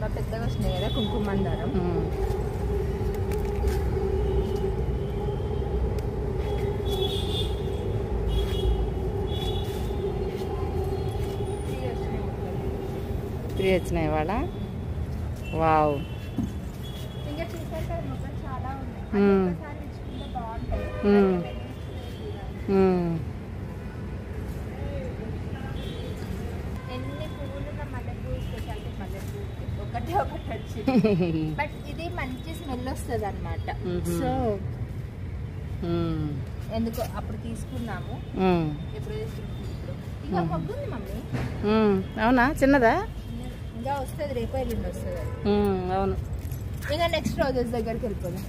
చాలా పెద్దగా వస్తున్నాయి కదా కుంకుమ మందారం. ఫ్రీ వచ్చినాయి వాళ్ళ. వావ్, ఇంకా చూసారు కదా మొక్కలు చాలా ఉన్నాయి. బాగుంటాయి. ఎన్ని పువ్వులున్న మల్లెపూ స్పెషాలిటీ మల్లెపూ ఒకటే ఒకటి వచ్చింది. బట్ ఇది మంచి స్మెల్ వస్తుంది అన్నమాట. సో ఎందుకో అప్పుడు తీసుకున్నాము. ఎప్పుడు ఇంకా మొగ్గుంది మమ్మీ. అవునా, చిన్నదా? ఇంకా వస్తుంది, రేపు ఎల్లుండి వస్తుంది. అవును. ఇంకా నెక్స్ట్ రోజెస్ దగ్గరికి వెళ్ళిపోదాం.